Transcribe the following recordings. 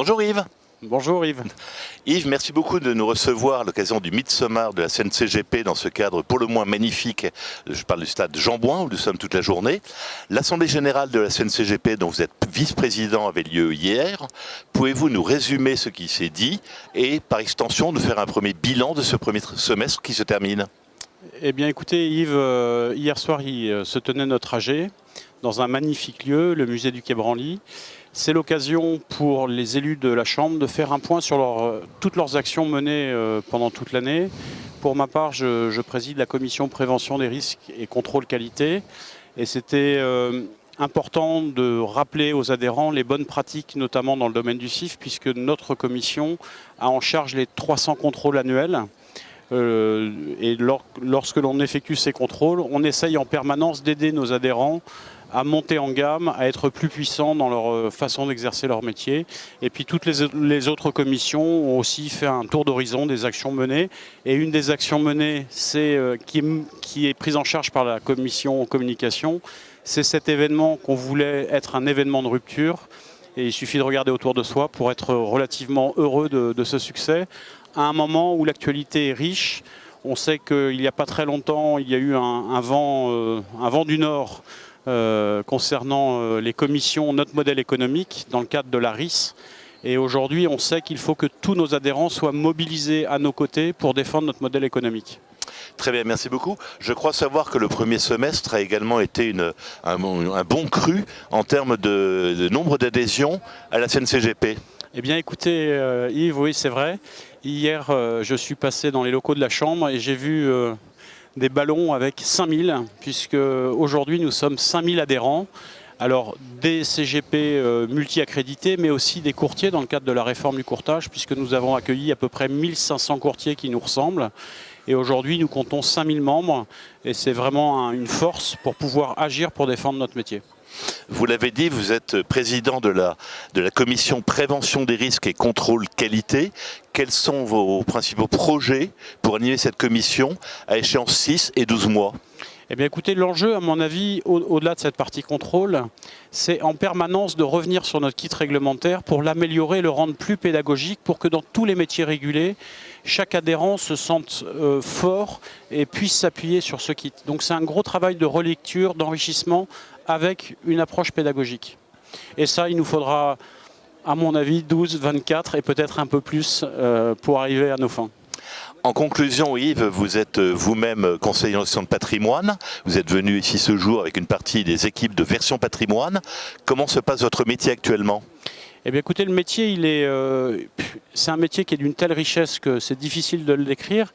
Bonjour Yves. Bonjour Yves. Yves, merci beaucoup de nous recevoir à l'occasion du Midsommar de la CNCGP dans ce cadre pour le moins magnifique. Je parle du stade Jean-Bouin où nous sommes toute la journée. L'Assemblée Générale de la CNCGP dont vous êtes vice-président avait lieu hier. Pouvez-vous nous résumer ce qui s'est dit et par extension nous faire un premier bilan de ce premier semestre qui se termine? Eh bien écoutez Yves, hier soir il se tenait notre AG dans un magnifique lieu, le musée du Quai Branly. C'est l'occasion pour les élus de la Chambre de faire un point sur toutes leurs actions menées pendant toute l'année. Pour ma part, je préside la commission prévention des risques et contrôle qualité. Et c'était important de rappeler aux adhérents les bonnes pratiques, notamment dans le domaine du CIF, puisque notre commission a en charge les 300 contrôles annuels. Et lorsque l'on effectue ces contrôles, on essaye en permanence d'aider nos adhérents à monter en gamme, à être plus puissants dans leur façon d'exercer leur métier. Et puis toutes les autres commissions ont aussi fait un tour d'horizon des actions menées. Et une des actions menées, qui est prise en charge par la commission communication, c'est cet événement qu'on voulait être un événement de rupture. Et il suffit de regarder autour de soi pour être relativement heureux de ce succès. À un moment où l'actualité est riche, on sait qu'il n'y a pas très longtemps, il y a eu un vent du Nord concernant les commissions, notre modèle économique, dans le cadre de la RIS. Et aujourd'hui, on sait qu'il faut que tous nos adhérents soient mobilisés à nos côtés pour défendre notre modèle économique. Très bien, merci beaucoup. Je crois savoir que le premier semestre a également été un bon cru en termes de nombre d'adhésions à la CNCGP. Eh bien écoutez Yves, oui c'est vrai. Hier je suis passé dans les locaux de la Chambre et j'ai vu des ballons avec 5000, puisque aujourd'hui nous sommes 5000 adhérents. Alors des CGP multi-accrédités, mais aussi des courtiers dans le cadre de la réforme du courtage, puisque nous avons accueilli à peu près 1500 courtiers qui nous ressemblent. Et aujourd'hui nous comptons 5000 membres et c'est vraiment une force pour pouvoir agir pour défendre notre métier. Vous l'avez dit, vous êtes président de la commission prévention des risques et contrôle qualité. Quels sont vos principaux projets pour animer cette commission à échéance 6 et 12 mois? Eh bien écoutez, l'enjeu à mon avis, au-delà de cette partie contrôle, c'est en permanence de revenir sur notre kit réglementaire pour l'améliorer, le rendre plus pédagogique, pour que dans tous les métiers régulés, chaque adhérent se sente fort et puisse s'appuyer sur ce kit. Donc c'est un gros travail de relecture, d'enrichissement avec une approche pédagogique. Et ça, il nous faudra, à mon avis, 12, 24 et peut-être un peu plus pour arriver à nos fins. En conclusion, Yves, vous êtes vous-même conseiller en gestion de patrimoine. Vous êtes venu ici ce jour avec une partie des équipes de Version Patrimoine. Comment se passe votre métier actuellement? Eh bien écoutez, le métier, c'est un métier qui est d'une telle richesse que c'est difficile de le décrire.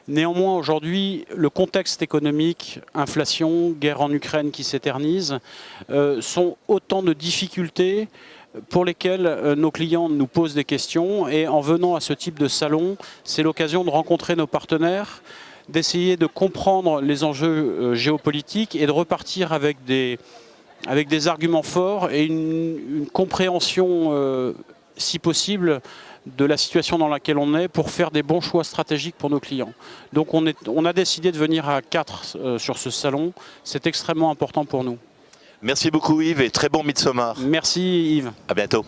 Néanmoins, aujourd'hui, le contexte économique, inflation, guerre en Ukraine qui s'éternise, sont autant de difficultés pour lesquelles nos clients nous posent des questions. Et en venant à ce type de salon, c'est l'occasion de rencontrer nos partenaires, d'essayer de comprendre les enjeux géopolitiques et de repartir avec des arguments forts et une compréhension, si possible, de la situation dans laquelle on est pour faire des bons choix stratégiques pour nos clients. Donc on a décidé de venir à 4 sur ce salon. C'est extrêmement important pour nous. Merci beaucoup Yves et très bon Midsommar. Merci Yves. À bientôt.